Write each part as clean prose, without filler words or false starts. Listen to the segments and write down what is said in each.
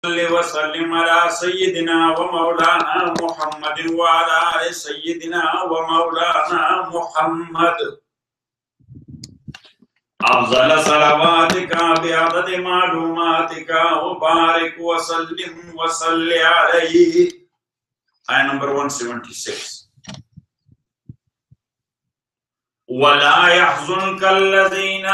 وسلم على سيدنا ومولانا محمد وعلى آل سيدنا ومولانا محمد أفضل صلواتك بعدد معلوماتك وبارك وسلم وصل عليه. Ayah number 176. وَلَا يَحْزُنْكَ الَّذِينَ,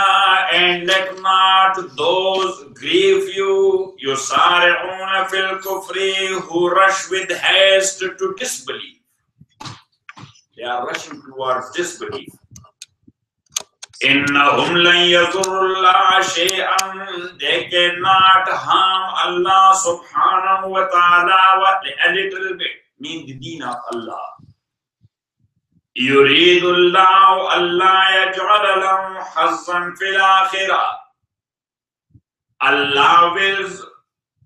and let not those grieve you, يُسَارِعُونَ فِي الْكُفْرِ, who rush with haste to disbelief. They are rushing towards disbelief. إِنَّهُمْ لَنْ يَضُرُّوا اللَّهَ شَيْئًا, they cannot harm Allah subhanahu wa ta'ala a little bit, mean the deen of Allah. يريد الله ألا يجعل لهم حظا في الآخرة. Allah wills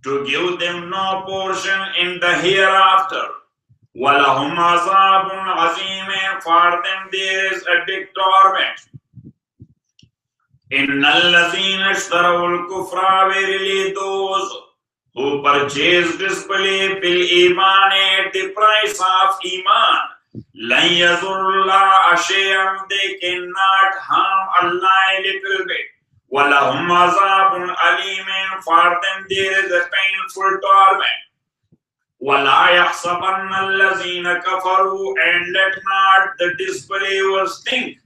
to give them no portion in the hereafter. وَلَهُمْ عَذَابٌ عَظِيمٌ, for them there is a big torment. إِنَّ الَّذِينَ اشْتَرَوُا الْكُفْرَ, verily those who purchase disbelief بِالْإِيمَانِ, at the price of Iman. لَنْ يَضُرُّوا اللَّهَ شَيْئًا, they cannot harm Allah a little bit. وَلَهُمْ عَذَابٌ أَلِيمٌ, for them there is a painful torment. وَلَا يَحْسَبَنَّ الَّذِينَ كَفَرُوا, and let not the disbelievers think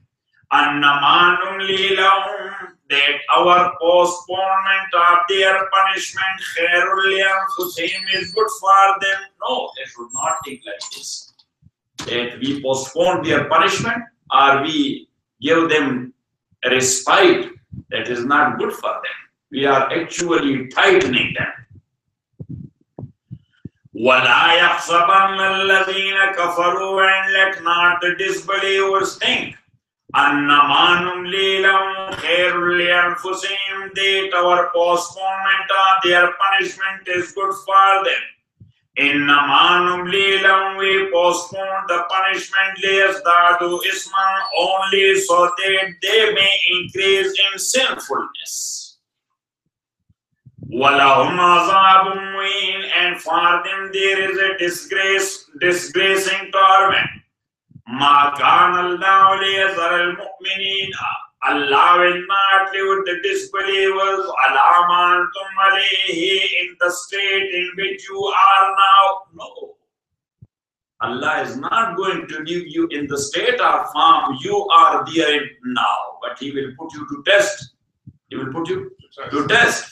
أَنَّمَا نُمْلِي لَهُمْ, that our postponement of their punishment خَيْرٌ لِأَنفُسِهِمْ, is good for them. No, they should not think like this, that we postpone their punishment or we give them a respite. That is not good for them. We are actually tightening them. وَلَا يَحْسَبَنَّ الَّذِينَ كَفَرُوا, and let not the disbelievers think أَنَّمَا نُمْلِي لَهُمْ خَيْرٌ لِأَنفُسِهِمْ, that our postponement of their punishment is good for them. إِنَّمَا نُمْلِي لَهُمْ, we postpone the punishment لِيَزْدَادُوا إِثْمًا, only so that they may increase in sinfulness. وَلَهُمْ عَذَابٌ مُّهِينٌ, and for them there is a disgracing torment. مَا كَانَ اللَّهُ لِيَذَرَ الْمُؤْمِنِينَ, Allah will not leave the disbelievers عَلَىٰ مَا أَنْتُمْ عَلَيْهِ, in the state in which you are now. No. Allah is not going to leave you in the state or form you are there now, but He will put you to test. He will put you to test.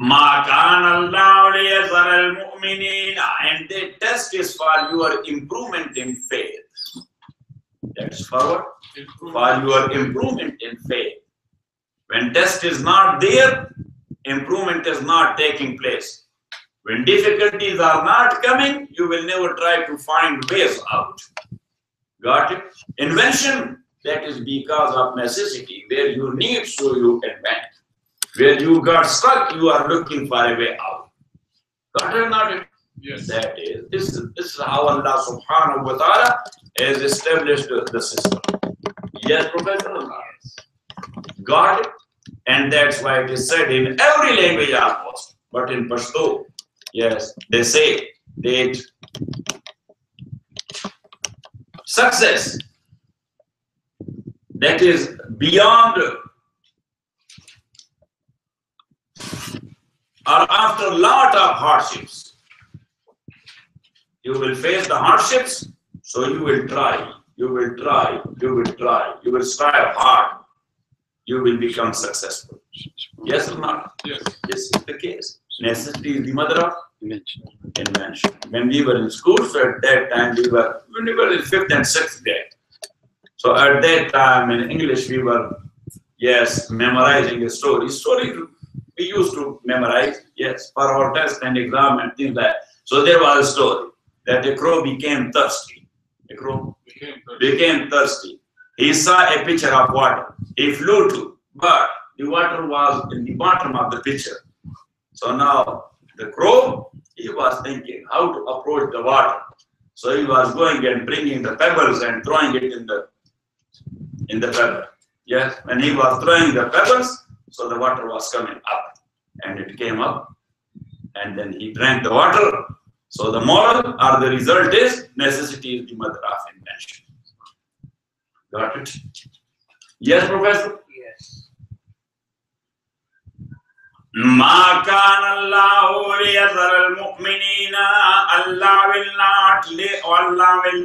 مَا كَانَ اللَّهُ لِيَذَرَ الْمُؤْمِنِينَ, and the test is for your improvement in faith. That's for what? For your improvement in faith. When test is not there, improvement is not taking place. When difficulties are not coming, you will never try to find ways out. Got it? Invention, that is because of necessity. Where you need, so you invent. Where you got stuck, you are looking for a way out. Got it or not? Yes. That is. This is how Allah subhanahu wa ta'ala has established the system. Yes, Professor? Yes. Got it? And that's why it is said in every language almost. But in Pashto, yes, they say that success that is beyond or after a lot of hardships. You will face the hardships, so you will try, you will try, you will try, you will strive hard, you will become successful. Yes or not? Yes. This is the case. Necessity is the mother of invention. When we were in school, so at that time we were in 5th and 6th grade. So at that time in English we were, yes, memorizing a story. Story we used to memorize, yes, for our test and exam and things like that. So there was a story that a crow became thirsty. A crow became thirsty. He saw a pitcher of water. He flew to, but the water was in the bottom of the pitcher. So now the crow, he was thinking how to approach the water. So he was going and bringing the pebbles and throwing it in the pebble. Yes, when he was throwing the pebbles, so the water was coming up. and it came up, and then he drank the water. So the moral or the result is necessity is the mother of invention. Got it? Yes, Professor? Yes. Ma kana Allahu liyadhar al-mu'minina. Allah will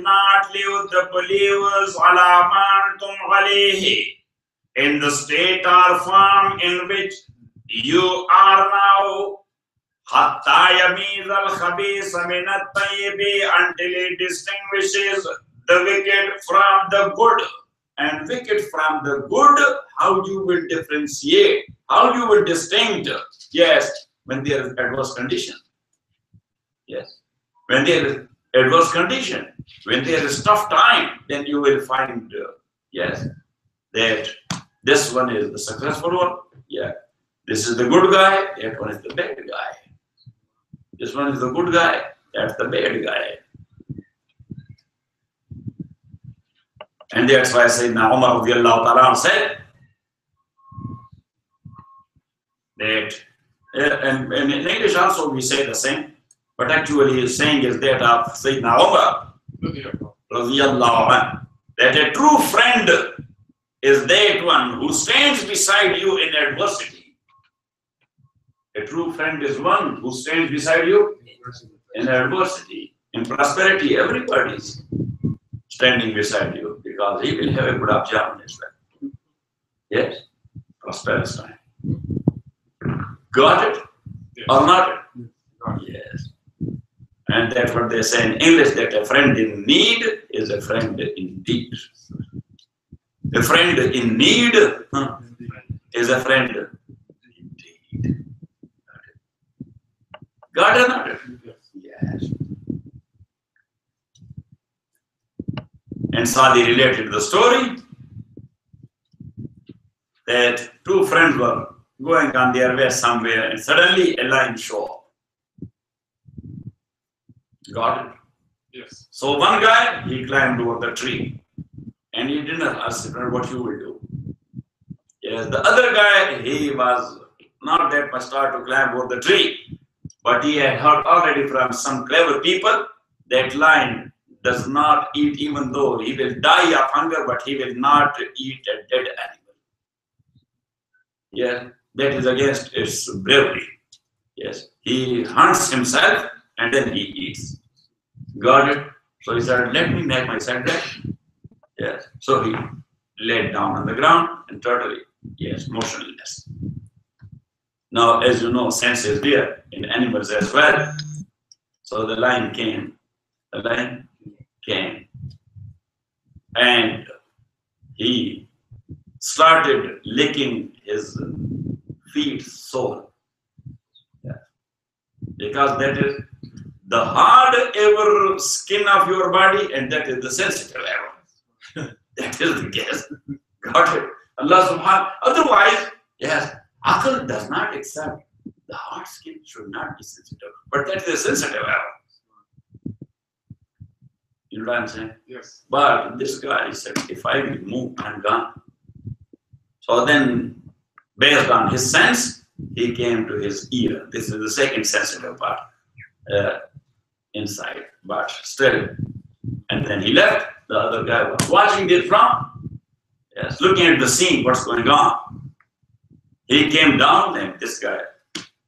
not leave the believers ala ma antum alayhi, in the state or form in which you are now, hatta yamiz al-khabisa min at-tayyibi, until it distinguishes the wicked from the good. And wicked from the good, how you will differentiate, how you will distinct? Yes, when there is adverse condition. Yes, when there is adverse condition, when there is tough time, then you will find, yes, that this one is the successful one. Yeah, this is the good guy, that one is the bad guy. This one is the good guy, that's the bad guy. And that's why Sayyidina Umar radiallahu ta'ala said that, and in English also we say the same, but actually his saying is that of Sayyidina Umar radiallahu anhu, that a true friend is that one who stands beside you in adversity. A true friend is one who stands beside you in adversity. In prosperity, everybody is standing beside you, because he will have a good job as well. Yes, prosperous time. Got it? Yes. Or not? Yes. And that's what they say in English, that a friend in need is a friend indeed. A friend in need is a friend indeed. Got it or not? Yes. And Sadi related the story that two friends were going on their way somewhere, and suddenly a lion showed up. Got it? Yes. So one guy, he climbed over the tree, and he didn't ask what you will do. Yes, the other guy, he was not that much start to climb over the tree, but he had heard already from some clever people that lion does not eat, even though he will die of hunger, but he will not eat a dead animal. Yeah, that is against its bravery. Yes, he hunts himself and then he eats. Got it? So he said, let me make myself dead. Yes, so he laid down on the ground and totally, yes, motionless. Now, as you know, sense is there in animals as well. So the lion came. The lion came, and he started licking his feet sole. Yeah. Because that is the hard ever skin of your body, and that is the sensitive ever. That is the case. Got it? Allah subhanahu. Otherwise, yes, Aql does not accept the hard skin should not be sensitive, but that is a sensitive ever. You know what I'm saying? Yes. But this guy said, if I will move, I'm gone. So then, based on his sense, he came to his ear. This is the second sensitive part inside, but still. And then he left. The other guy was watching it from, yes, looking at the scene, what's going on. He came down, and this guy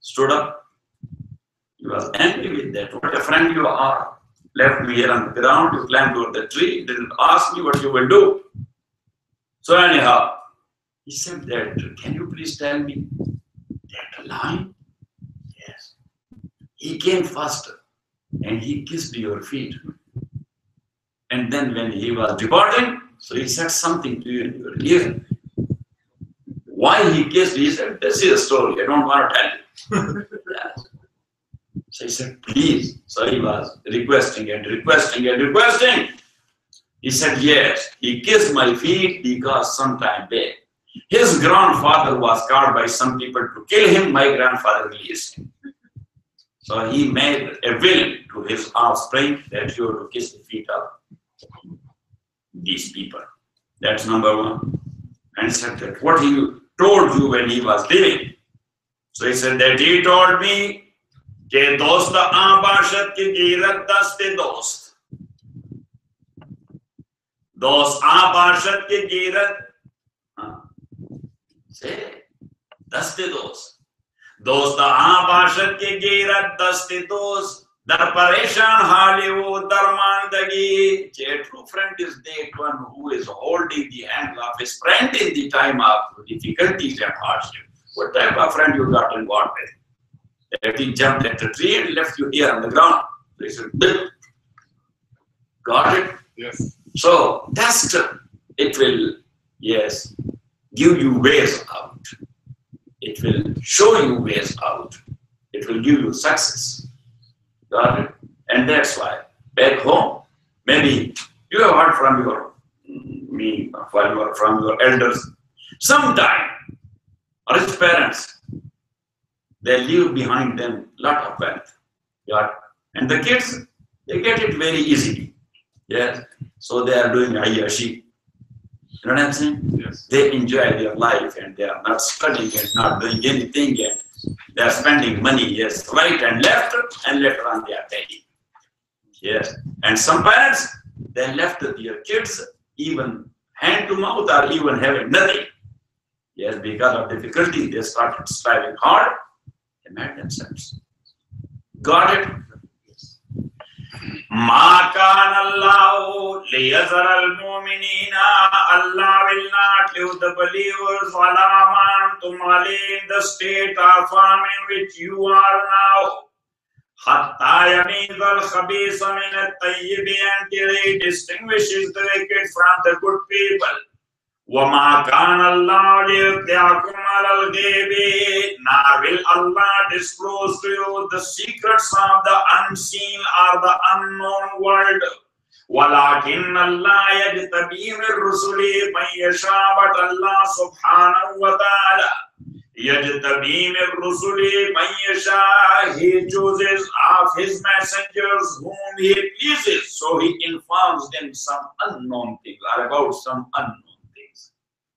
stood up. He was angry with that. What a friend you are. Left me here on the ground, you climbed over the tree, didn't ask me what you will do. So anyhow, he said that, can you please tell me that lion? Yes. He came faster and he kissed your feet. And then when he was departing, so he said something to you in your ear. Why he kissed, he said, this is a story, I don't want to tell you. Yes. So he said, please. So he was requesting and requesting and requesting. He said, yes, he kissed my feet because sometime back, his grandfather was called by some people to kill him. My grandfather released him. So he made a will to his offspring that you have to kiss the feet of these people. That's number one. And he said that what he told you when he was living. So he said that he told me ke dost aabashat ki girat daste dost. Dost aabashat ki girat. Say, daste dost. Dost aabashat ki girat daste dost. Dar pareshan hali wo darmandagi. A true friend is that one who is holding the hand of his friend in the time of difficulties and hardship. What type of friend you got involved with? That he jumped at a tree and left you here on the ground. So he said, got it? Yes. So test it will, yes, give you ways out. It will show you ways out. It will give you success. Got it? And that's why back home, maybe you have heard from your from your elders. Sometime rich parents, they leave behind them a lot of wealth. Yeah. And the kids, they get it very easily. Yes. So they are doing ayashi. You know what I'm saying? Yes. They enjoy their life and they are not studying and not doing anything yet. They are spending money, yes, right and left, and later on they are paying. Yes. And some parents, they left their kids even hand to mouth or even having nothing. Yes, because of difficulty, they started striving hard and made themselves. Got it? Ma kana Allahu liyazara al-mu'minina. Allah will not leave the believers ala ma antum alayhi, in the state of form in which you are now. Hatta yamiz al-khabisa min at-tayyib, until he distinguishes the wicked from the good people. وَمَا كَانَ اللَّهُ لِيُطْلِعَكُمْ عَلَى الْغَيْبِ, nor will Allah disclose to you the secrets of the unseen or the unknown world. وَلَكِنَّ اللَّهَ يَجْتَبِي مِن رُّسُلِهِ مَن يَشَاءُ, but Allah subhanahu wa ta'ala يَجْتَبِي مِن رُّسُلِهِ مَن يَشَاءُ, he chooses of his messengers whom he pleases. So he informs them some unknown things or about some unknown.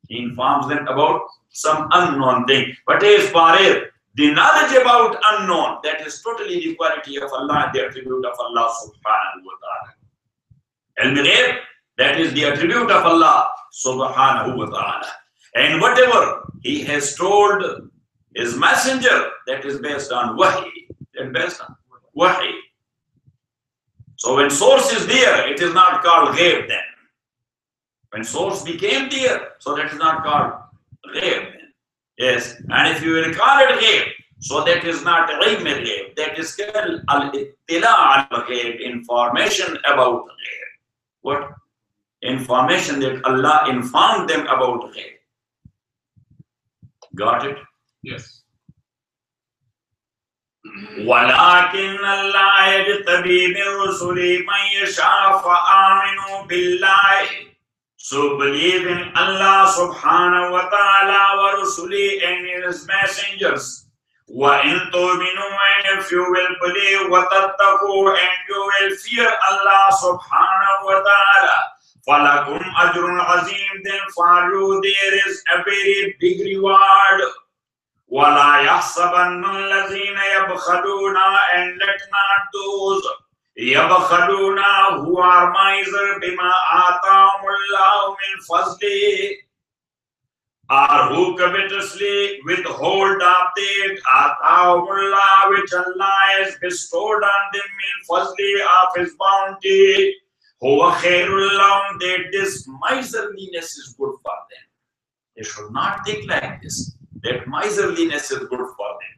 He informs them about some unknown thing. But as far as the knowledge about unknown, that is totally the quality of Allah, the attribute of Allah subhanahu wa ta'ala. Al-Ghaib, that is the attribute of Allah subhanahu wa ta'ala. And whatever he has told his messenger, that is based on wahi. That is based on wahi. So when source is there, it is not called ghaib then. When source became there, so that is not called ghaib. Yes, and if you will call it ghaib, so that is not ilm al-ghaib, that is called al-ittila al-ghaib, information about ghaib. What? Information that Allah informed them about ghaib. Got it? Yes. وَلَكِنَّ اللَّهَ يَجْتَبِي مِن رُّسُلِهِ مَن يَشَاءُ فَآمِنُوا بِاللَّهِ. So believe in Allah subhanahu wa ta'ala wa rusuli and his messengers. Wa in tu'minu, and if you will believe, wa tattaqu, and you will fear Allah subhanahu wa ta'ala, falakum ajrun azim, then for you there is a very big reward. Wa la yahsabanna allazina yabkhaduna, and let not those yabkhaduna who are miser bima atahumullahu min fazli, or who covetously withhold of that atahumullah which Allah has bestowed on them min fazli of his bounty, huwa khairul lahum, that this miserliness is good for them. They should not think like this, that miserliness is good for them.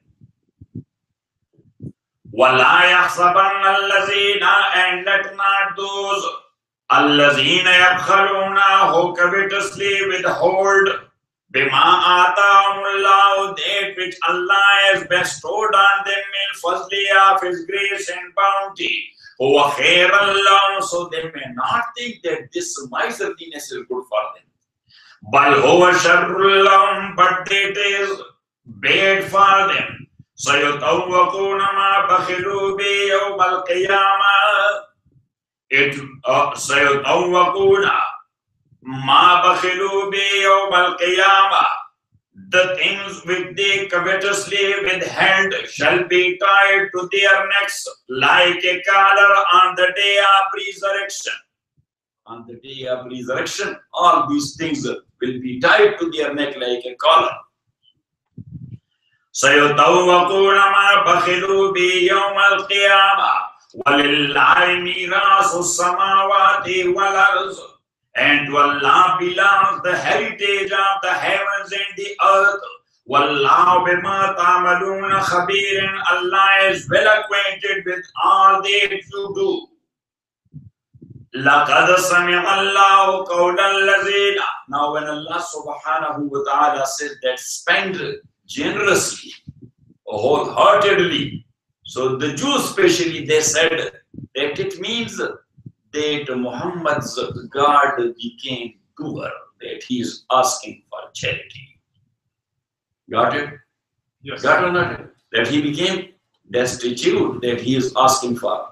وَلَا يَحْسَبَنَّ الَّذِينَ, and let not those الَّذِينَ يَبْخَلُونَ who covetously withhold بِمَا آتَاهُمُ اللَّهُ, that which Allah has bestowed on them in fazli of his grace and bounty, هُوَ خَيْرًا لَهُمْ, so they may not think that this miserliness is good for them. بَلْ هُوَ شَرٌّ لَهُمْ, but it is bad for them. سَيُطَوَّقُونَ مَا بَخِلُوا بِهِ يَوْمَ الْقِيَامَةِ, سَيُطَوَّقُونَ مَا بَخِلُوا بِهِ يَوْمَ الْقِيَامَةِ, the things which they covetously withheld shall be tied to their necks like a collar on the day of resurrection. On the day of resurrection, all these things will be tied to their neck like a collar. سَيُطَوَّقُونَ مَا بَخِلُوا بِهِ يَوْمَ الْقِيَامَةِ وَلِلَّهِ مِيرَاثُ السَّمَاوَاتِ وَالْأَرْضِ. And to Allah belongs the heritage of the heavens and the earth. وَاللَّهُ بِمَا تَعْمَلُونَ خَبِيرٌ. Allah is well acquainted with all that you do. لَقَدْ سَمِعَ اللَّهُ قَوْلَ الَّذِينَ. Now when Allah subhanahu wa ta'ala said that spend generously, wholeheartedly, so the Jews especially, they said that it means that Muhammad's God became poor, that he is asking for charity. Got it? Yes. Got or not? That he became destitute, that he is asking for.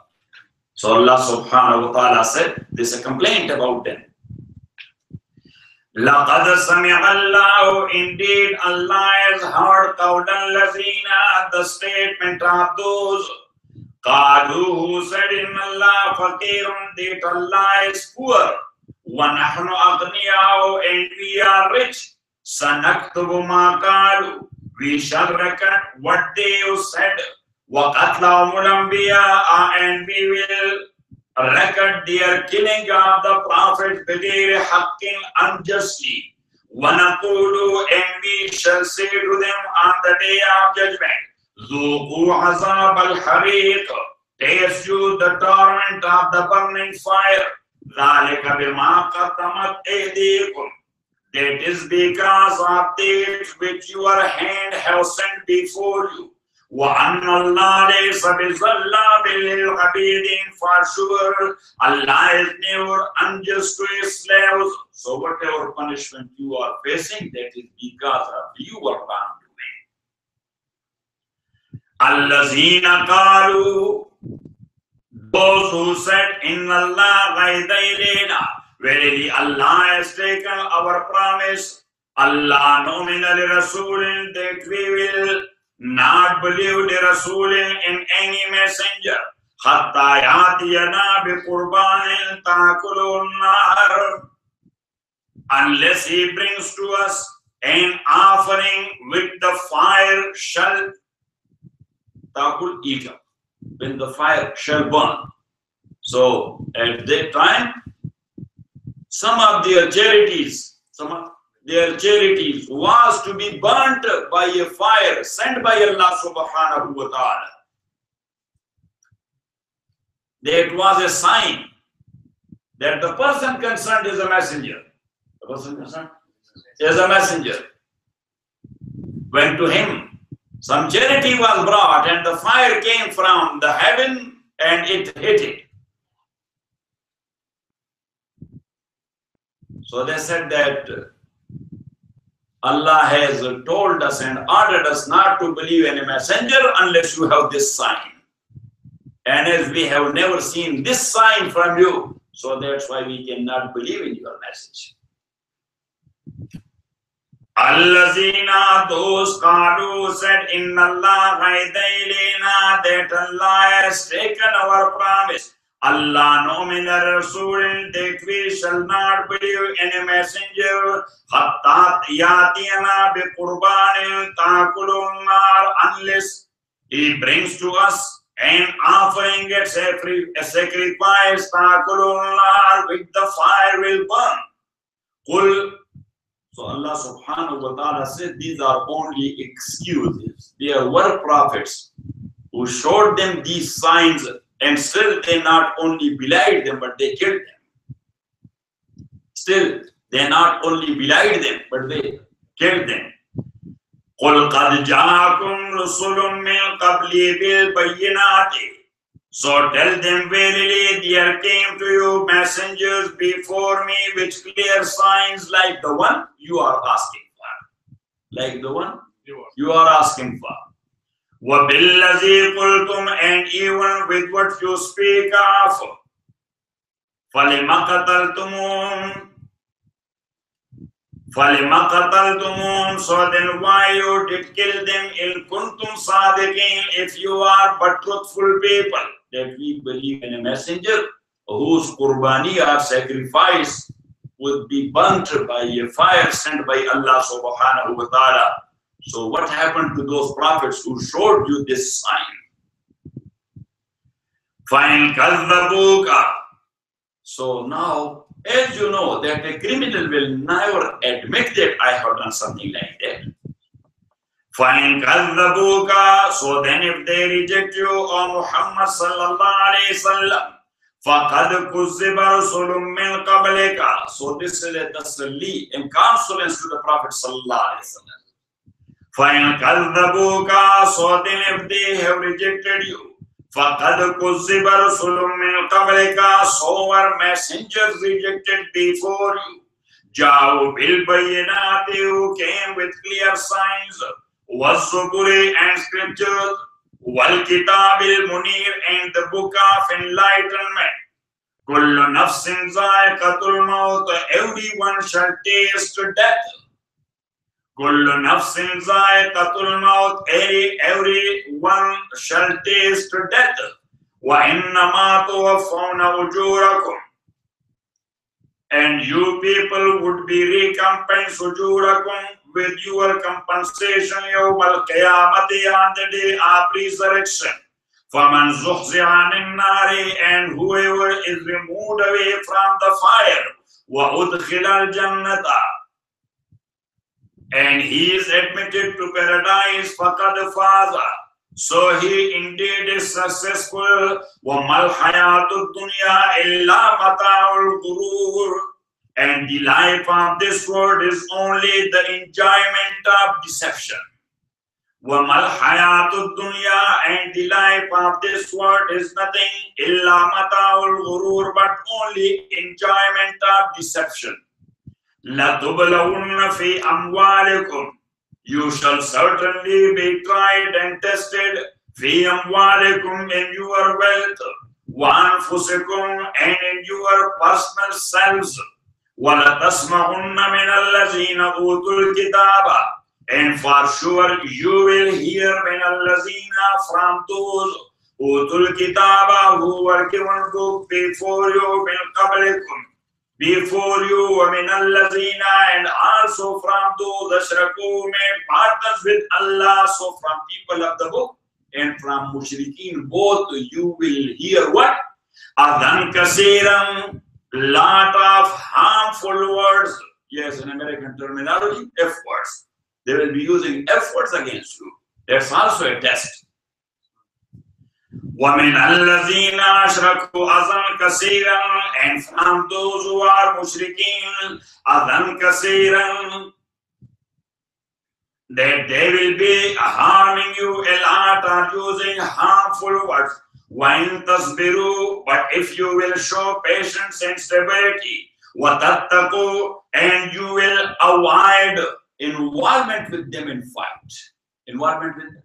So Allah subhanahu wa ta'ala said, this is a complaint about them. لَقَدْ سَمِعَ اللَّهُ. Indeed, Allah has heard قَوْلَ الَّذِينَ, the statement of those قَالُوا who said in Allah فَقِيرٌ, that Allah is poor. وَنَحْنُ أَغْنِيَاءُ, and we are rich. سَنَكْتُبُ مَا قَالُوا, we shall record what they said. وَقَتْلَهُمُ الْأَنْبِيَاءَ, and we will record their killing of the Prophet بِغَيْرِ حَقٍّ, unjustly. وَنَقُولُ, and we shall say to them on the day of judgment, ذُوقُوا عَذَابَ الْحَرِيقِ, taste you the torment of the burning fire. ذَلِكَ بِمَا قَدَّمَتْ أَيْدِيكُمْ, that is because of that which your hand have sent before you. وَأَنَّ اللَّهَ لَيْسَ بِظَلَّامٍ لِلْعَبِيدِ, for sure Allah is never unjust to his slaves. So whatever punishment you are facing, that is because of your wrongdoing. الَّذِينَ قَالُوا, those who said, إِنَّ اللَّهَ غَيْدَ إِلَيْنَا, verily Allah has taken our promise. Allah نُؤْمِنَ لِرَسُولٍ, that we will not believe the Rasul in any messenger. حَتَّى يَأْتِيَنَا بِقُرْبَانٍ تَأْكُلُهُ النَّارُ, unless he brings to us an offering with the fire shall eat up, when the fire shall burn. So at that time, some of their charities was to be burnt by a fire sent by Allah subhanahu wa ta'ala. That was a sign that the person concerned is a messenger. The person concerned is a messenger. When to him some charity was brought and the fire came from the heaven and it hit it. So they said that Allah has told us and ordered us not to believe in a messenger unless you have this sign. And as we have never seen this sign from you, so that's why we cannot believe in your message. Allazina, those Qalu said, Inna Allah ghayda ilayna, that Allah has taken our promise. Allah nomina Rasul, that we shall not believe in a messenger. Hatta yatiyana bi qurbanin ta'kulun nar, unless he brings to us an offering, a sacrifice, ta'kulun nar, which the fire will burn. Qul. So Allah subhanahu wa ta'ala said these are only excuses. There were prophets who showed them these signs, and still they not only belied them, but they killed them. Still, they not only belied them, but they killed them. قُلْ قَدْ جَاءَكُمْ رُسُلٌ مِّن قَبْلِي بِالْبَيِّنَاتِ. So tell them, verily there came to you messengers before me with clear signs like the one you are asking for. Like the one you are asking for. وَبِالَّذِي قُلْتُمْ, and even with what you speak of. فَلِمَ قَتَلْتُمُونَ, فَلِمَ قَتَلْتُمُونَ, so then why you did kill them? إِن كُنْتُمْ صَادِقِينَ, if you are but truthful people, that we believe in a messenger whose qurbani or sacrifice would be burnt by a fire sent by Allah subhanahu wa ta'ala. So what happened to those prophets who showed you this sign? فَإِن كَذَّبُوكَ, so now, as you know, that a criminal will never admit that I have done something like that. فَإِن كَذَّبُوكَ, so then if they reject you, O Muhammad sallallahu alayhi wasallam, فَقَدْ كُذِّبَ رُسُلٌ مِّن قَبْلِكَ, so this is a tasalli and consolence to the Prophet sallallahu alayhi wasallam. فَإِن كَذَّبُوكَ, so then if they have rejected you, فَقَدْ كُذِّبَ رُسُلٌ مِّن قَبْلِكَ, so our messengers rejected before you. جَاءُوا بِالْبَيِّنَاتِ, who came with clear signs, وَالزُّبُرِ, and scriptures, وَالْكِتَابِ الْمُنِيرِ, and the book of enlightenment. كُلُّ نَفْسٍ ذَائِقَةُ الْمَوْتِ, everyone shall taste death. كُلُّ نَفْسٍ ذَائِقَةُ الْمَوْتِ, everyone shall taste death. وَإِنَّمَا تُوَفَّوْنَ أُجُورَكُمْ, and you people would be recompensed أُجُورَكُمْ, with your compensation يَوْمَ الْقِيَامَةِ, on the day of resurrection. فَمَنْ زُحْزِحَ عَنِ النَّارِ, and whoever is removed away from the fire, وَأُدْخِلَ الْجَنَّةَ, and he is admitted to paradise, فَقَدْ فَازَ, so he indeed is successful. وَمَا الْحَيَاةُ الدُّنْيَا إِلَّا مَتَاعُ الْغُرُورِ, and the life of this world is only the enjoyment of deception. وَمَا الْحَيَاةُ الدُّنْيَا, and the life of this world is nothing, إِلَّا مَتَاعُ الْغُرُورِ, but only enjoyment of deception. لَتُبْلَوُنَّ فِي أَمْوَالِكُمْ, you shall certainly be tried and tested, فِي أَمْوَالِكُمْ, in your wealth, وَأَنفُسِكُمْ, and in your personal selves, وَلَتَسْمَعُنَّ مِنَ الَّذِينَ أُوتُوا الْكِتَابَ, and for sure you will hear مِنَ الَّذِينَ, from those أُوتُوا الْكِتَابَ, who were given book before you, مِنْ قَبْلِكُمْ, before you, وَمِنَ الَّذِينَ, and also from those أَشْرَكُوا, made partners with Allah, so from people of the book and from mushrikeen, both you will hear what? أَذًا كَثِيرًا, lot of harmful words. Yes, in American terminology, F words. They will be using F words against you. That's also a test. وَمِنَ الَّذِينَ أَشْرَكُوا أَذًا كَثِيرًا, and from those who are mushrikeen, أَذًا كَثِيرًا, that they will be harming you a lot, or using harmful words. وَإِن تَصْبِرُوا, but if you will show patience and stability, وَتَتَّقُوا, and you will avoid involvement with them in fight. Involvement with them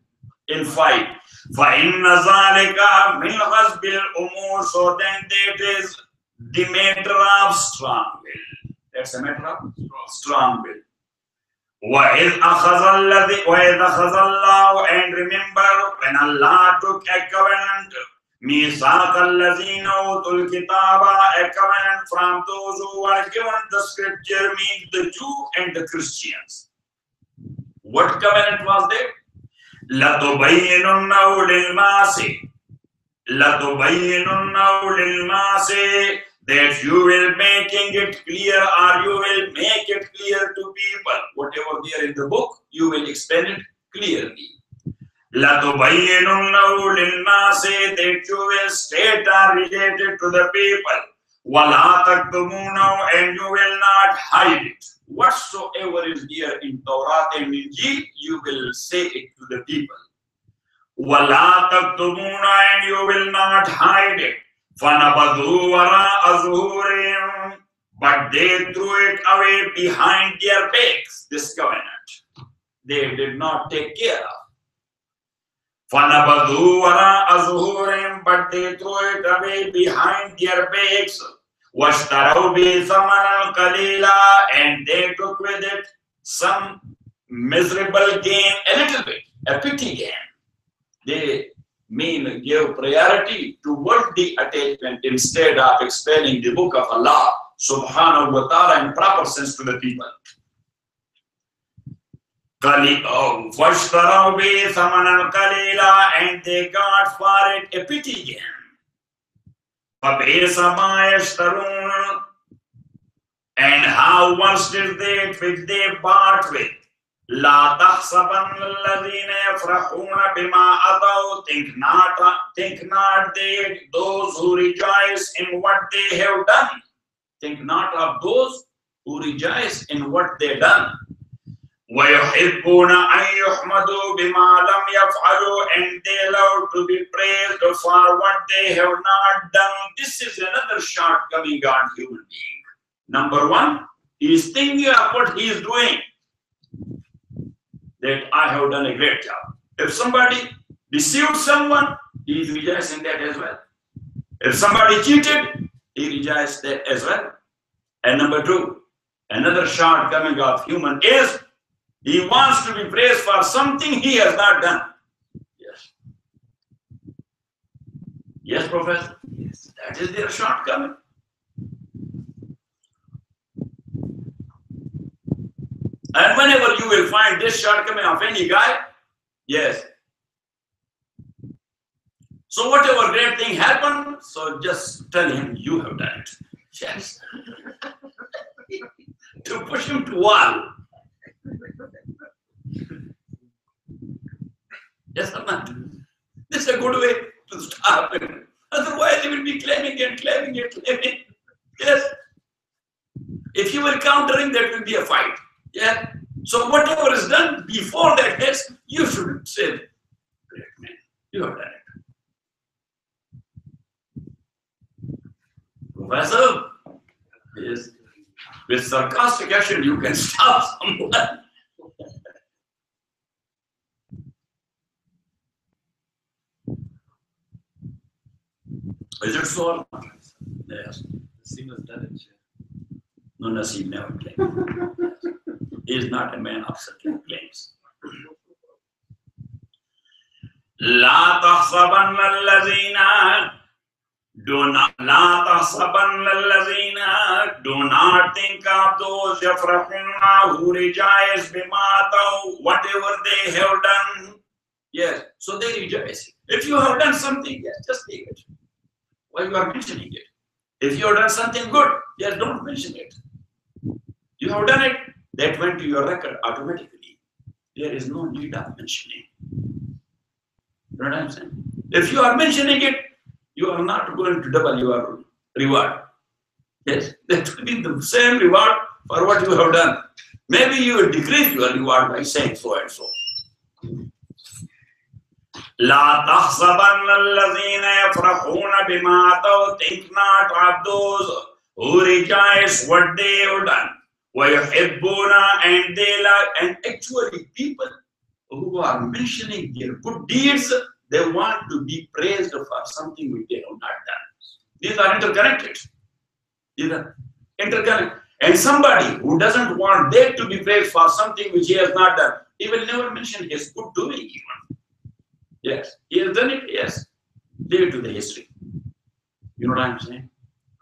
in fight. فَإِنَّ ذَلِكَ مِنْ غَصْبِ الْأُمُورِ, so then that is the matter of strong will. That's a matter of strong will. وَإِذْ أَخَذَ اللَّهُ, and remember when Allah took a covenant, مِيثَاقَ الَّذِينَ أُوتُوا الْكِتَابَ, a covenant from those who were given the scripture, means the Jew and the Christians. What covenant was that? لَتُبَيِّنُنَّهُ لِلنَّاسِ, that you will making it clear, or you will make it clear to people. Whatever there in the book, you will explain it clearly. لَتُبَيِّنُنَّهُ لِلنَّاسِ, that you will state or related to the people. وَلَا تَكْتُمُونَهُ, and you will not hide it. Whatsoever is there in Torah and Injil, you will say it to the people. وَلَا تَكْتُمُونَهُ, and you will not hide it. فَنَبَذُوا وَرَاءَ ظُهُورِهِمْ, but they threw it away behind their backs. This covenant they did not take care of. فَنَبَذُوا وَرَاءَ ظُهُورِهِمْ, but they threw it away behind their backs. وَاشْتَرَوْا بِهِ ثَمَنًا قَلِيلًا, and they took with it some miserable gain, a little bit, a petty gain. They give priority to worldly attachment instead of explaining the book of Allah subhanahu wa ta'ala in proper sense to the people. وَاشْتَرَوْا بِهِ ثَمَنًا قَلِيلًا, and they got for it a petty gain. فَبِئْسَ مَا يَشْتَرُونَ, and how worse is that which they bought with. لَا تَحْسَبَنَّ الَّذِينَ يَفْرَحُونَ بِمَا أَتَوْا, think not that those who rejoice in what they have done. Think not of those who rejoice in what they done. وَيُحِبُّونَ أَن يُحْمَدُوا بِمَا لَمْ يَفْعَلُوا, and they love to be praised for what they have not done. This is another shortcoming on human being. Number one, he is thinking of what he is doing, that I have done a great job. If somebody deceived someone, he is rejoicing that as well. If somebody cheated, he rejoices that as well. And number two, another shortcoming of human is he wants to be praised for something he has not done. Yes. Yes, Professor? Yes. That is their shortcoming. And whenever you will find this shortcoming of any guy, yes. So whatever great thing happened, so just tell him you have done it. Yes. To push him to wall. Yes or not? This is a good way to stop him. Otherwise, he will be claiming and claiming and claiming. Yes. If you will countering, that will be a fight. Yeah. So whatever is done before that, yes, you should say, great man, you have done it. Professor, yes, with sarcastic action, you can stop someone. Is it so or not? Yes. Naseem has done it. No, Naseem never claimed. He is not a man of certain claims. لا تحسبن الذين do not think of those يفرحون who rejoice بما أتوا, whatever they have done. Yes, so they rejoice. If you have done something, yes, just leave it. Why you are mentioning it? If you have done something good, yes, don't mention it. You have done it, that went to your record automatically. There is no need of mentioning. You know what I'm saying? If you are mentioning it, you are not going to double your reward. Yes, that will be the same reward for what you have done. Maybe you will decrease your reward by saying so and so. لا تحسبن الذين يفرحون بما أتوا, think not of those who rejoice what they have done. ويحبون, and they love, and actually people who are mentioning their good deeds, they want to be praised for something which they have not done. These are interconnected. These are interconnected. And somebody who doesn't want that to be praised for something which he has not done, he will never mention his good doing even. Yes, he has done it, yes. Leave it to the history. You know what I'm saying?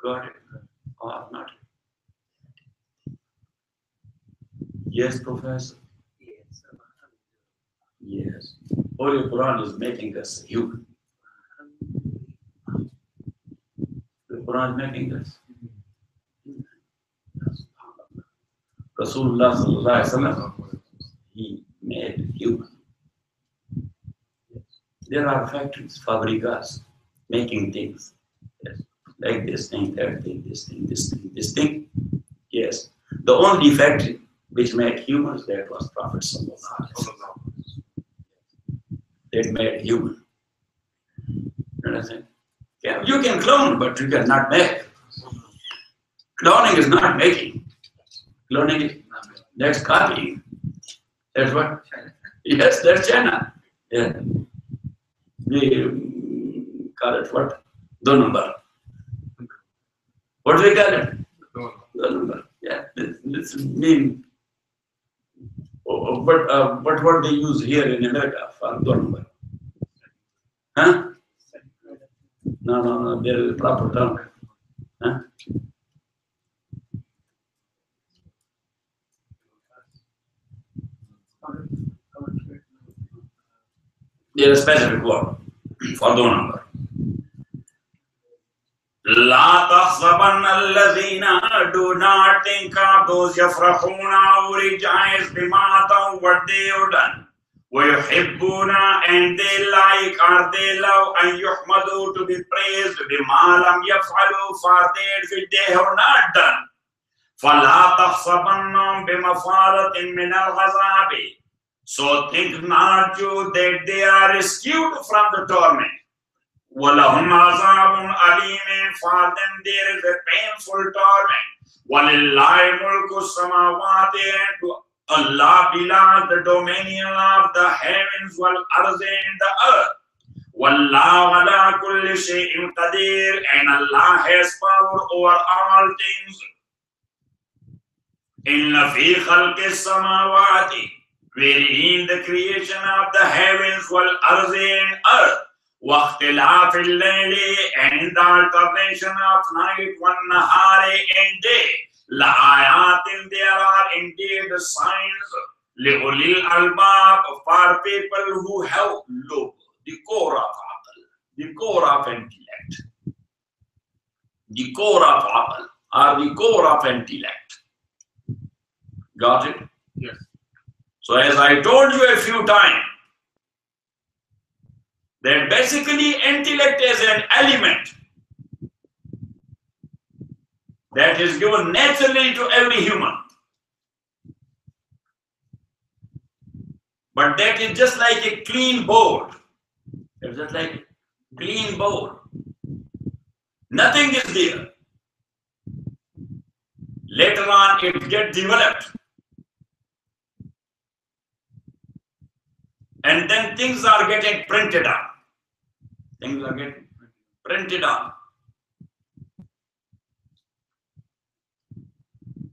Got it or not? Yes, Professor? Yes. Yes. Holy Quran is making us human. The Quran is making us human. Rasulullah sallallahu alaihi wasallam, he made human. There are factories, fabricas, making things. Yes. Like this thing, that thing, this thing, this thing, this thing. Yes. The only factory which made humans, that was Prophet sallallahu alaihi wasallam. That made human. You understand? Yeah, you can clone, but you cannot make. Cloning is not making. Cloning is, that's copying. That's what? Yes, that's China. Yeah. We call it what? The number. What do we call it? Door number. Yeah, this mean. But what they use here in America for door number? Huh? No. There is a proper term. Huh? There is a specific word for door number. La tahsabanna alladhina, do not think of those yafrahuna who rejoice bima ataw, what they have done. وَيُحِبُّونَ, and they like or they love and yuhmadu, to be praised bima lam yaf'alu, for that which they have not done. فَلَا تَحْسَبَنَّهُمْ بِمَفَازَةٍ مِنَ الْعَذَابِ, so think not you that they are rescued from the torment. وَلَهُمْ عَذَابٌ أَلِيمٌ, for them there is a painful torment. وَلِلَّهِ مُلْكُ السَّمَاوَاتِ, and to Allah belongs the dominion of the heavens, وَالْأَرْضِ, and the earth. وَاللَّهُ عَلَى كُلِّ شَيْءٍ قَدِيرٌ, and Allah has power over all things. إِنَّ فِي خَلْقِ السَّمَاوَاتِ, wherein the creation of the heavens, وَالْأَرْضِ, and earth, وَاخْتِلَافِ اللَّيْلِ, and in the alternation of night, وَالنَّهَارِ, and day, لَآيَاتٍ, there are indeed signs, لِأُولِي الْأَلْبَابِ, for people who have lub, the core of aql, the core of intellect, the core of aql, or the core of intellect. Got it? Yes. So as I told you a few times, that basically intellect is an element that is given naturally to every human. But that is just like a clean board. It's just like a clean board. Nothing is there. Later on it gets developed. And then things are getting printed on. Things are getting printed on.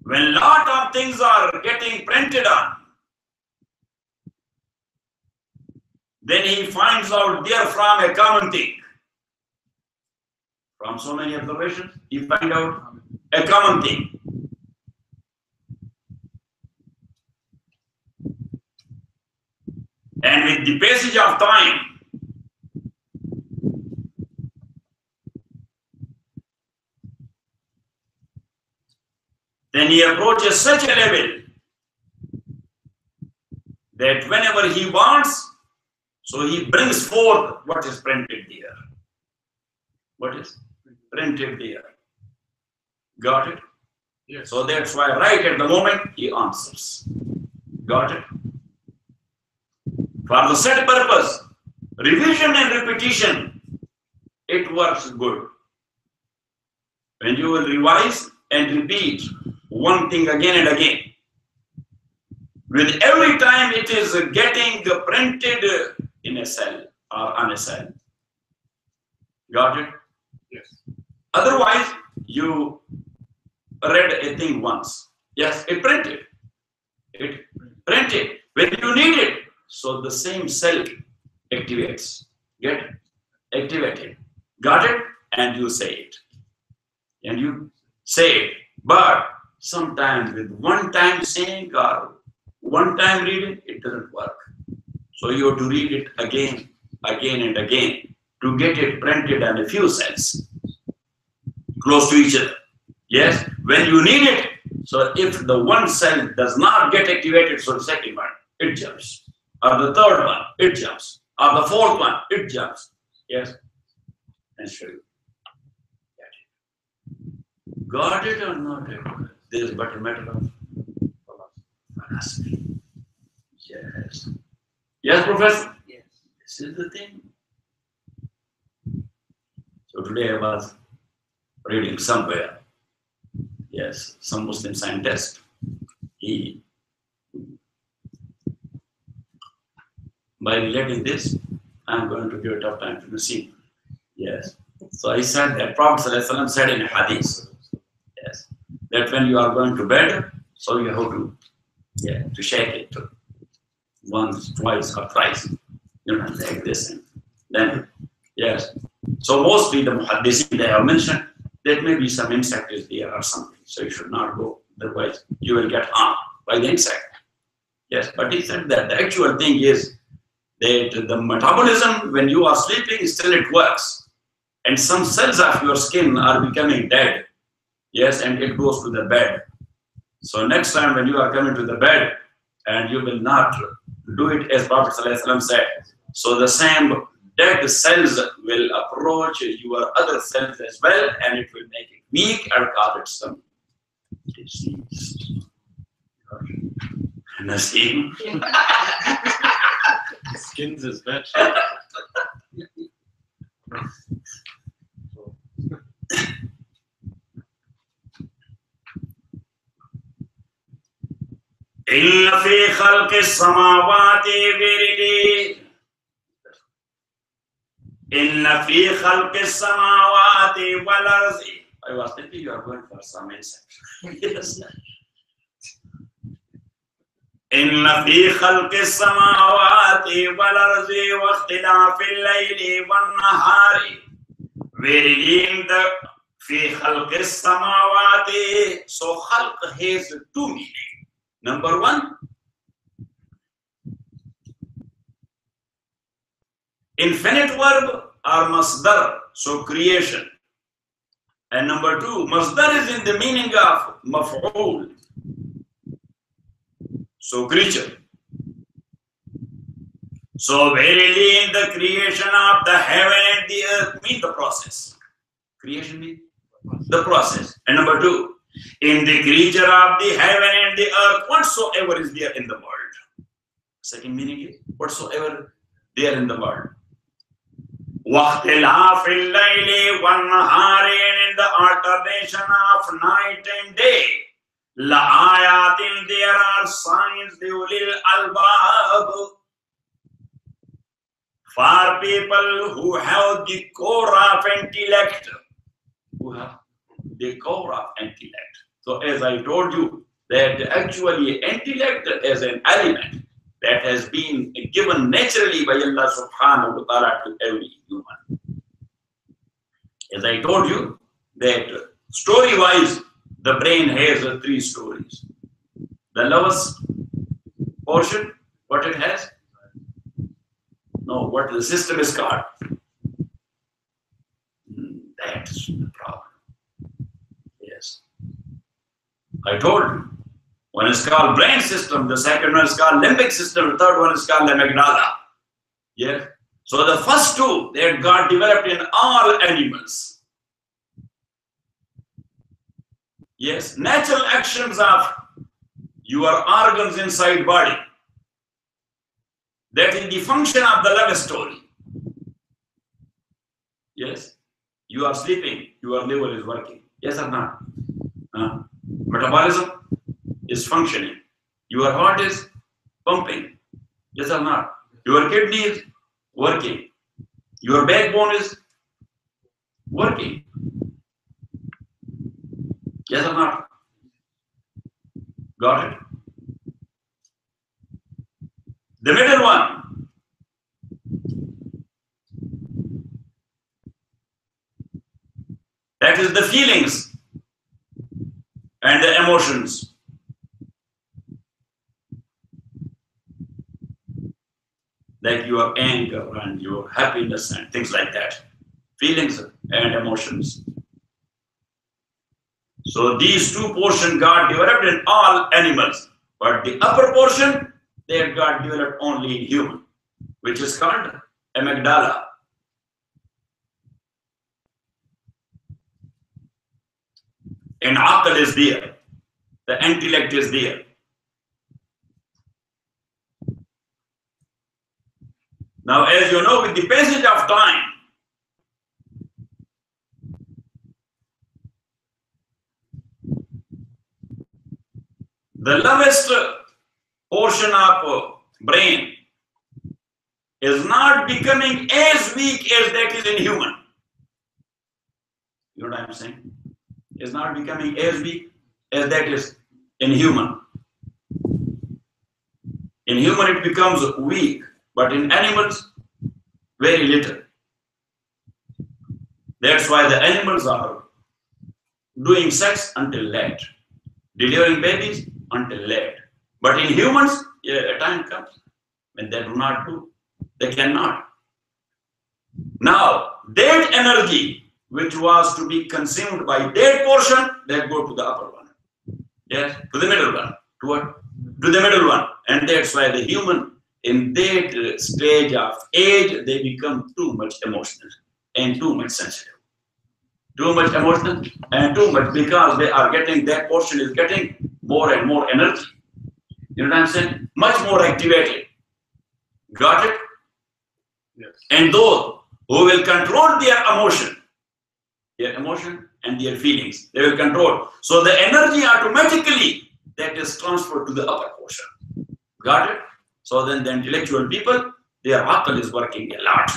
When a lot of things are getting printed on, then he finds out therefrom a common thing. From so many observations, he finds out a common thing. And with the passage of time, then he approaches such a level that whenever he wants, so he brings forth what is printed there. What is printed there. Got it? Yes. So that's why right at the moment he answers. Got it? For the set purpose, revision and repetition, it works good. When you will revise and repeat one thing again and again, with every time it is getting printed in a cell or on a cell. Got it? Yes. Otherwise, you read a thing once. Yes, it printed. It printed. When you need it, so the same cell activates. Get activated. Got it? And you say it. And you say it. But sometimes with one time saying or one time reading, it doesn't work. So you have to read it again and again to get it printed on a few cells close to each other. Yes, when you need it, so if the one cell does not get activated, so the second one, it jumps. Or the third one, it jumps. Or the fourth one, it jumps. Yes, and show you. Got it or not? This is but a matter of philosophy. Yes. Yes, Professor? Yes. This is the thing. So today I was reading somewhere. Yes, some Muslim scientist. He, by relating this, I'm going to give a tough time to Nassim. Yes. So I said that Prophet ﷺ said in a hadith, that when you are going to bed, so you have to shake it once, twice, or thrice. Like this. And then, yes. So mostly the muhaddithin, they have mentioned that maybe some insect is there or something. So you should not go. Otherwise, you will get harmed by the insect. Yes, but he said that the actual thing is that the metabolism, when you are sleeping, still it works. And some cells of your skin are becoming dead. Yes, and it goes to the bed. So next time when you are coming to the bed, and you will not do it as Prophet ﷺ said. So the same dead cells will approach your other cells as well, and it will make it weak and cause it some disease. Naseem. Skins is vegetable. إن في خلق السماوات verily إن في خلق السماوات والأرض. I was thinking you are going for some insect. Yes. إن في خلق السماوات والأرض واختلاف الليل والنهار. Verily in the في خلق السماوات. So خلق has two meanings. Number one, infinite verb or masdar, so creation. And number two, masdar is in the meaning of maf'ul, so creature. So verily in the creation of the heaven and the earth means the process. Creation means the process. And number two, in the creature of the heaven and the earth, whatsoever is there in the world. Second meaning is whatsoever there in the world. وَاخْتِلَافِ اللَّيْلِ وَالنَّهَارِ, and in the alternation of night and day. لَآيَاتٍ, there are signs, لِأُولِي الْأَلْبَابِ, for people who have the core of intellect. Who have the core of intellect. So as I told you, that actually intellect is an element that has been given naturally by Allah subhanahu wa ta'ala to every human. As I told you, that story-wise, the brain has three stories. The lowest portion, what it has? No, what the system is called. That's the problem. Yes. I told you. One is called brain system, the second one is called limbic system, the third one is called the amygdala. Yes. So the first two that got developed in all animals. Yes. Natural actions of your organs inside body. That is the function of the love story. Yes. You are sleeping, your liver is working. Yes or not? Metabolism is functioning. Your heart is pumping. Yes or not? Your kidney is working. Your backbone is working. Yes or not? Got it? The middle one. That is the feelings and the emotions. Like your anger and your happiness and things like that. Feelings and emotions. So these two portions got developed in all animals. But the upper portion, they got developed only in human, which is called amygdala. And aql is there. The intellect is there. Now, as you know, with the passage of time, the lowest portion of brain is not becoming as weak as that is in human. You know what I'm saying? Is not becoming as weak as that is in human. In human it becomes weak, but in animals, very little. That's why the animals are doing sex until late, delivering babies until late. But in humans, a time comes when they do not do, they cannot. Now, that energy which was to be consumed by that portion, they go to the upper one. Yes, to the middle one. To what? To the middle one. And that's why the human, in that stage of age, they become too much emotional and too much sensitive. Too much emotional and too much, because they are getting, that portion is getting more and more energy. You know what I'm saying? Much more activated. Got it? Yes. And those who will control their emotion and their feelings, they will control. So the energy automatically that is transferred to the upper portion. Got it? So then the intellectual people, their aql is working a lot.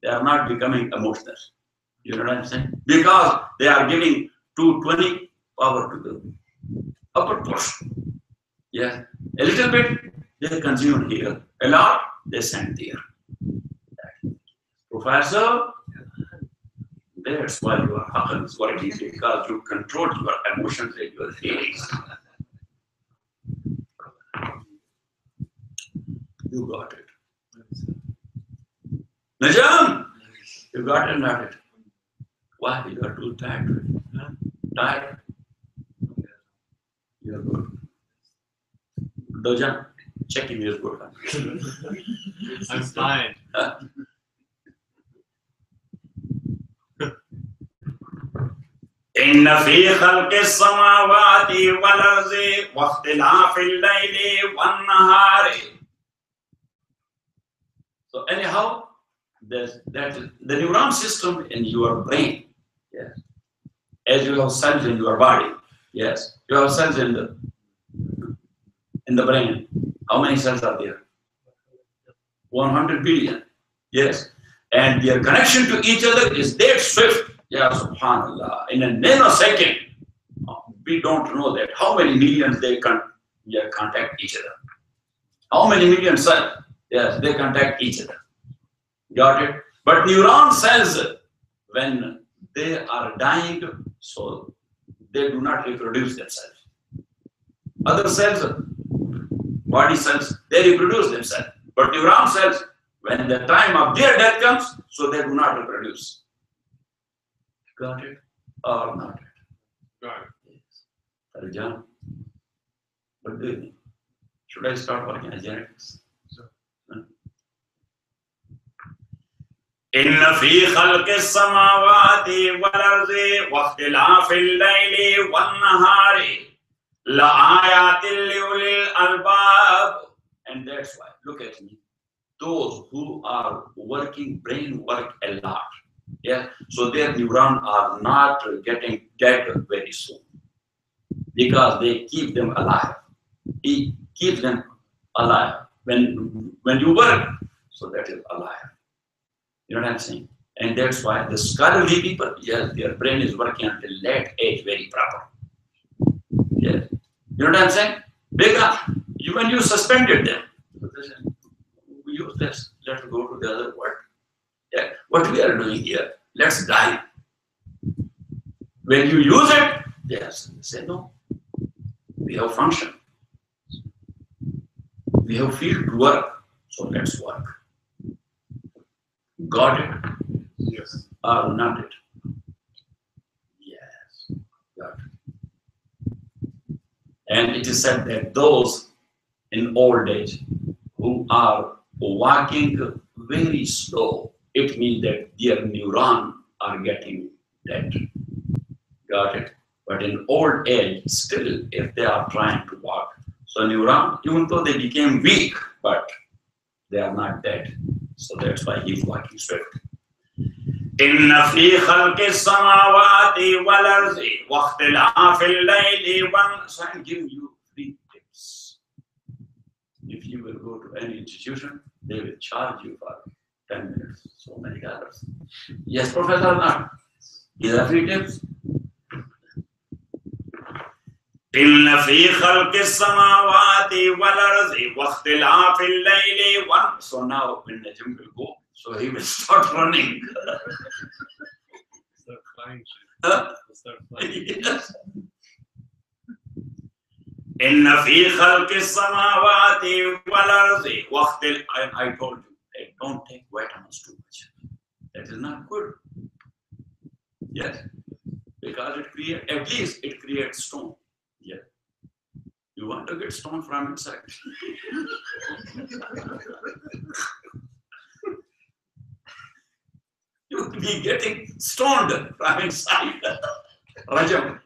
They are not becoming emotional. You know what I'm saying? Because they are giving 220 power to the upper portion. Yeah. A little bit they consume here. A lot they send there. Professor, that's why your aql is working, because you control your emotions and your feelings. You got it. Najam, you got it, not it? Why? You are too tired. Huh? Tired? You are good. Dojan, check him, he is good. I'm fine. إن في خلق السماوات والأرض واختلاف الليل والنهار. So anyhow, the neuron system in your brain, yes, as you have cells in your body, yes, you have cells in the brain. How many cells are there? 100 billion, yes, and their connection to each other is that swift. Yeah, subhanallah, in a nanosecond, we don't know that how many millions they contact each other. How many million cells? Yes, they contact each other. Got it? But neuron cells, when they are dying, so they do not reproduce themselves. Other cells, body cells, they reproduce themselves. But neuron cells, when the time of their death comes, so they do not reproduce. Got it? Or not it? Got it. Yes. Arjan, what do you think? Should I start working on genetics? إن في خلق السماوات والأرض واختلاف الليل والنهار لآيات لأولي الألباب. And that's why, look at me, those who are working brain work a lot. Yeah, so their neurons are not getting dead very soon, because they keep them alive. He keeps them alive. When you work, so that is alive. You know what I'm saying? And that's why the scholarly people, yes, their brain is working until late age very proper. Yes. You know what I'm saying? Because when you suspended them, we use this, let's go to the other world. Yeah. What we are doing here, let's die. When you use it, yes, say no. We have function. We have field to work, so let's work. Got it? Yes. Or not it? Yes, got it. And it is said that those in old age who are walking very slow, it means that their neurons are getting dead. Got it? But in old age, still, if they are trying to walk, so neuron, even though they became weak, but they are not dead. So that's why he's walking swift. إن في خلق السماوات والأرض واختلاف الليل والنهار. So I'm giving you 3 tips. If you will go to any institution, they will charge you for 10 minutes, so many dollars. Yes, Professor, not. These are 3 tips. إن في خلق السماوات والأرض واختلاف الليل والنهار. So now when Najm will go, so he will start running. Start flying. Huh? Start flying. Yes. إن في خلق السماوات والأرض واختلاف. I told you, don't take vitamins too much. That is not good. Yes, because it creates, at least it creates stone. Yeah. You want to get stone from inside. You will be getting stoned from inside. Rajam.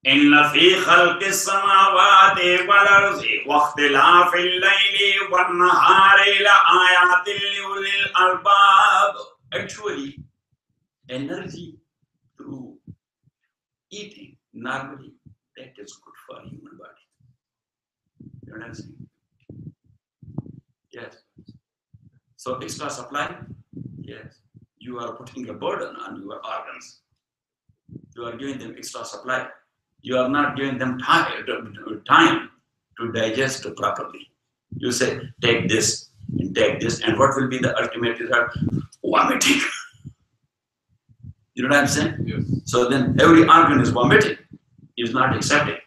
إن في خلق السماوات والأرض واختلاف الليل والنهار لآيات لأولي الألباب. Actually, energy through eating normally, that is good for human body. You understand? Yes. So extra supply, yes. You are putting a burden on your organs. You are giving them extra supply. You are not giving them time to digest properly. You say, take this, and what will be the ultimate result? Vomiting. You know what I'm saying? Yes. So then every organ is vomiting, is not accepting.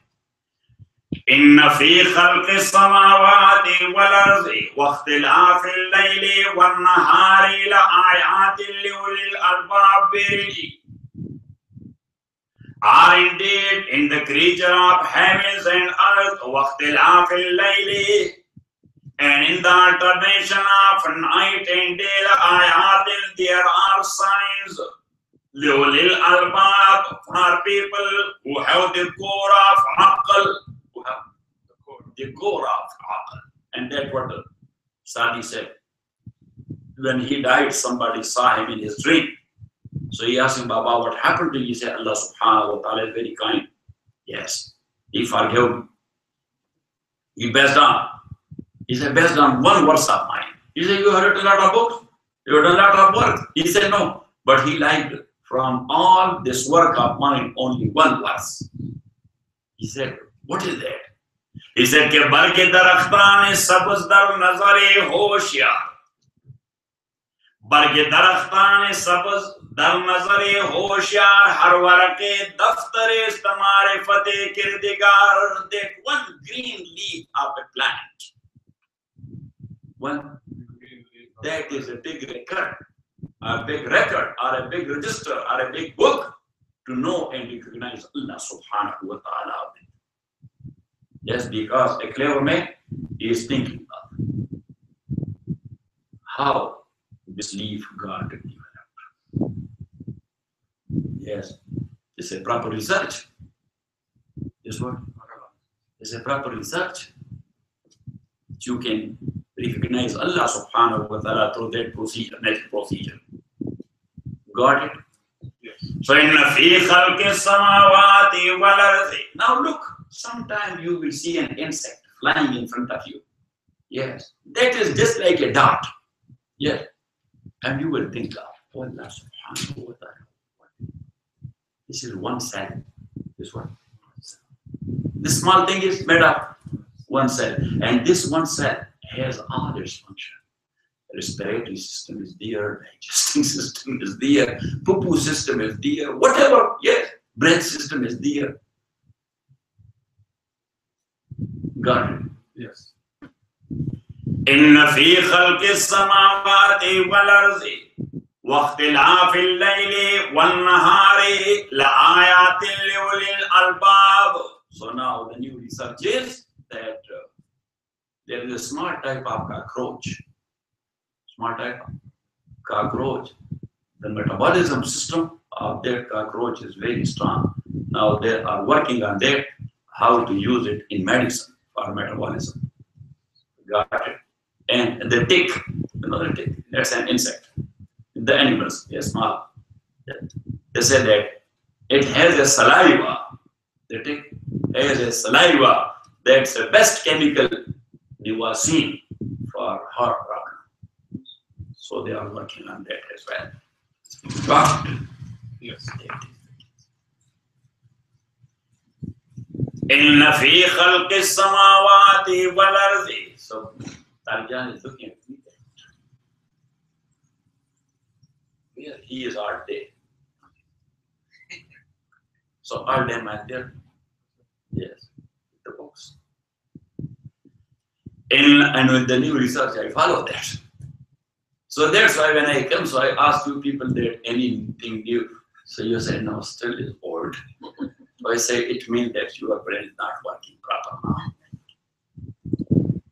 إن في خلق السماوات والأرض واختلاف الليل والنهار لآيات لأولي الألباب. Verily, are indeed in the creature of heavens and earth واختلاف الليل, and in the alternation of night and day لآيات, there are signs. لأولي الألباب, for people who have the core of aql, who have the core of aql. And that's what Sadi said. When he died, somebody saw him in his dream. So he asked him, Baba, what happened to you? He said, Allah subhanahu wa ta'ala is very kind. Yes, he forgave me. He based on. He said, based on one verse of mine. He said, you have written a lot of books. You have done a lot of work. He said, no. But he liked from all this work of mine only one verse. He said, what is that? He said, ke barke darakhtan sabz dar nazare hoshyar. Barke darakhtan sabz dar nazare hoshyar, har warake daftare istamare kirdigar. That one green leaf of a plant, one, that is a big record. A big record, or a big register, or a big book to know and recognize Allah subhanahu wa ta'ala. Yes, because a clever man is thinking of how this leaf got developed. Yes, it's a proper research. This what? It's a proper research. You can recognize Allah subhanahu wa ta'ala through that procedure, natural procedure. Got it? Yes. So in fi khalqi samawati wal ardi. Now look, sometime you will see an insect flying in front of you. Yes, that is just like a dot. Yes, and you will think of Allah subhanahu wa ta'ala. This is one cell. This one. This small thing is made of one cell, and this one cell has all its function. Respiratory system is there, digesting system is there, poo-poo system is there, whatever, yes, breath system is there. Got it? Yes. إن في خلق السماوات والأرض واختلاف الليل والنهار لآيات لأولي الألباب. So now the new research is that there is a small type of cockroach. Small type of cockroach. The metabolism system of that cockroach is very strong. Now they are working on that, how to use it in medicine for metabolism. Got it? And the tick, another tick, that's an insect. The animals, they're small. They say that it has a saliva. The tick has a saliva. That's the best chemical you are seeing for heart problem. So they are working on that as well. But Yes. Inna fi khalqi samawati wal ardi. So Tarjan is looking at me. Where he is all day. So all day am I there? Yes. The books. And with the new research, I follow that. So that's why when I come, so I ask you people that anything new. So you say, no, still is old. So I say, it means that your brain is not working proper now.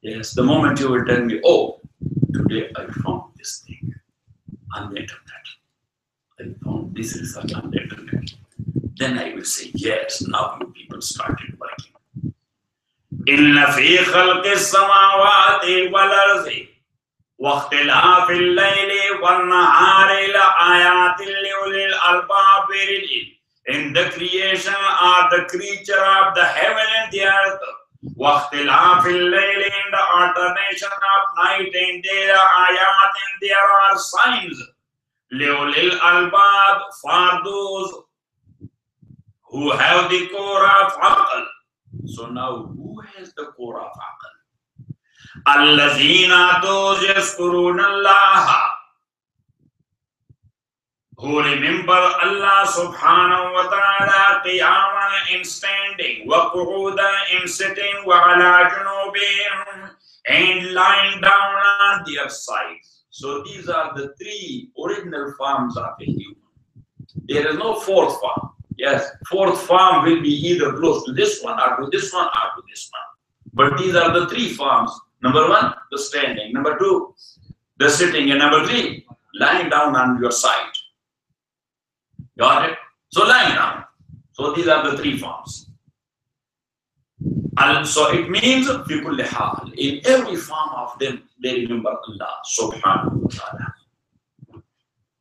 Yes, the moment you will tell me, oh, today I found this thing on the internet. I found this research on the internet. Then I will say, yes, now you people started working. Inna fi khalqi samawati wal ardi واختلاف الليل والنهار لآيات لأولي الألباب. In the creation of the creature of the heaven and the earth. واختلاف الليل, in the alternation of night and day, ayat, and there are signs. لأولي الألباب, for those who have the core of aql. So now who has the core of aql? Allazina, those yaskuruna Allah, who remember Allah subhanahu wa ta'ala qiyaman, in standing, wa qu'udan, in sitting, wa ala junubihim, and lying down on their sides. So these are the three original forms of a human. There is no fourth form. Yes, fourth form will be either close to this one or to this one or to this one. But these are the three forms. Number one, the standing. Number two, the sitting. And number three, lying down on your side. Got it? So lying down. So these are the three forms. And so it means, in every form of them, they remember Allah subhanahu wa ta'ala.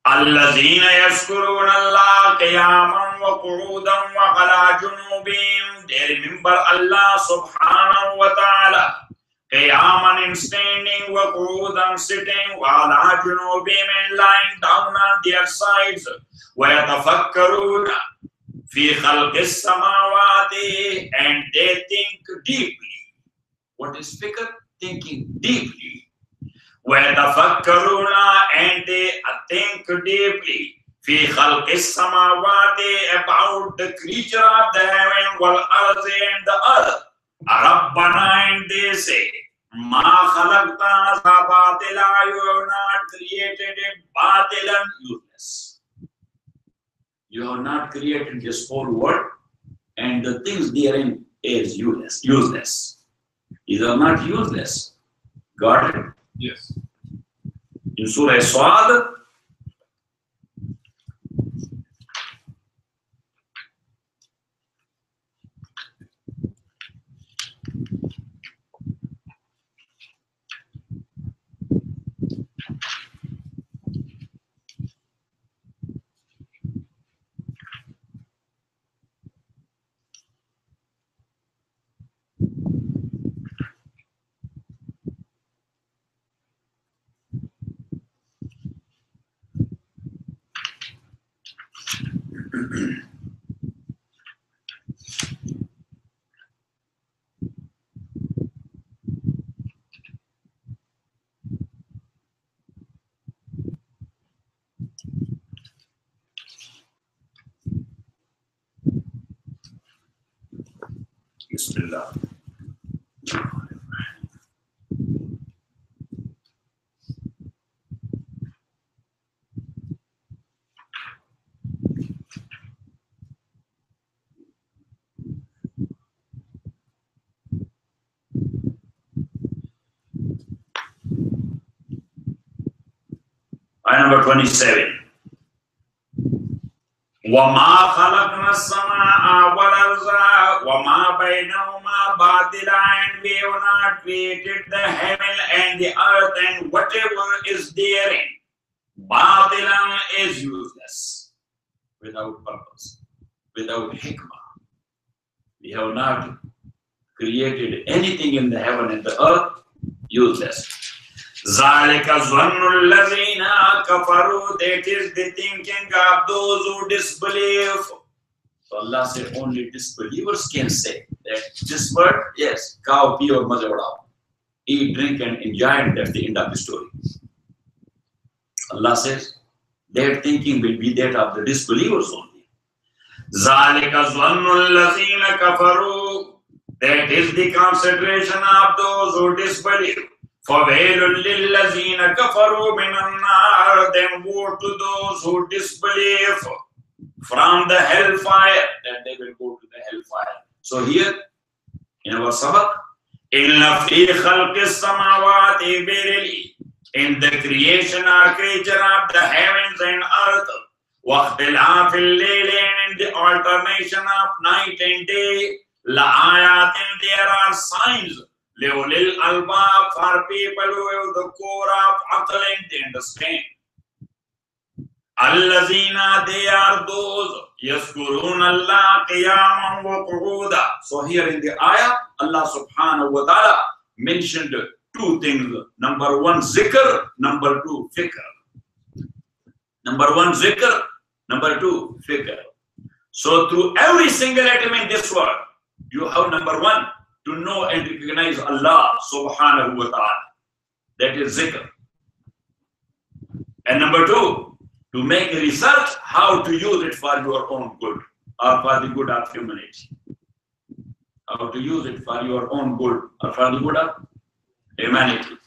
Allazina yaskuruna Allah qiyaman wa qu'udan wa ala junubihim. They remember Allah subhanahu wa ta'ala qiyaman, in standing, wa qu'udan, sitting, wa ala junubihim, and lying down on their sides. Wa yatafakkaruna fi khalqi samawati, and they think deeply. What is fikr? Thinking deeply. وَيَتَفَكَّرُونَ, and they think deeply. فِي خَلْقِ السَّمَاوَاتِ, about the creature of the heaven, وَالْأَرْضِ, and the earth. رَبَّنَا, and they say, مَا خَلَقْتَ هَذَا بَاطِلًا, you have not created it batilan, useless. You have not created this whole world, and the things therein is useless. These are not useless. Got it? Yes. In Surah Sad, Bismillah. Ayah number 27. وَمَا خَلَقْنَا السَّمَاءَ وَالْأَرْضَ وَمَا بَيْنَهُمَا بَاطِلًا, and we have not created the heaven and the earth and whatever is therein. Batilan is useless, without purpose, without hikmah. We have not created anything in the heaven and the earth useless. Zalika zannul lazina kafaru. That is the thinking of those who disbelieve. So Allah said only disbelievers can say that this word, yes, cow, pee or maze badao. Eat, drink and enjoy, and that's the end of the story. Allah says their thinking will be that of the disbelievers only. Zalika zannul lazina kafaru. That is the consideration of those who disbelieve. فَوَيْلٌ لِلَّذِينَ كَفَرُوا مِنَ النَّارِ. Then woe to those who disbelieve from the hellfire, that they will go to the hellfire. So here in our sabak, إِنَّ فِي خَلْقِ السَّمَاوَاتِ verily, in the creation or creature of the heavens and earth, وَاخْتِلَافِ اللَّيْلِ, and in the alternation of night and day, لَآيَاتٍ, there are signs, لِأُولِي الْأَلْبَابِ, for people who have the core of aql and understand. Allazina, they are those, yaskuruna Allah qiyaman wa qu'uda. So here in the ayah, Allah subhanahu wa ta'ala mentioned two things. Number one, zikr. Number two, fikr. Number one, zikr. Number two, fikr. So through every single atom in this world, you have number one, to know and recognize Allah subhanahu wa ta'ala. That is zikr. And number two, to make research how to use it for your own good or for the good of humanity. How to use it for your own good or for the good of humanity.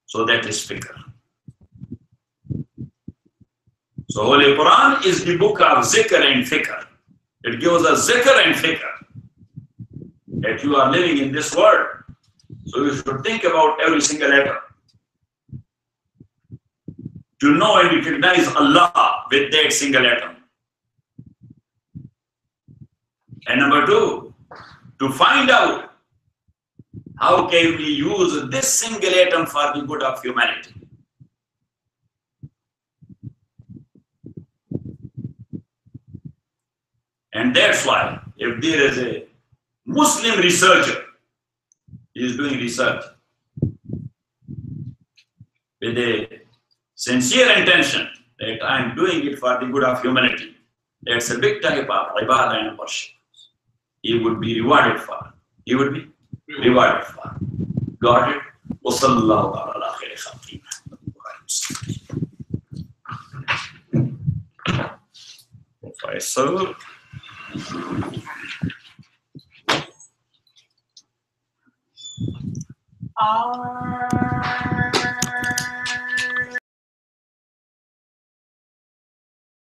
So that is fikr. So Holy Quran is the book of zikr and fikr. It gives us zikr and fikr. That you are living in this world. So you should think about every single atom. To know and recognize Allah with that single atom. And number two, to find out how can we use this single atom for the good of humanity. And that's why if there is a Muslim researcher, he is doing research with a sincere intention that I am doing it for the good of humanity, that's a big type of ibadah and worship. He would be rewarded for. He would be rewarded for. Got it? وَصَلَّى اللَّهُ عَلَى خَيْرِ خَلْقِهِ. Fazl.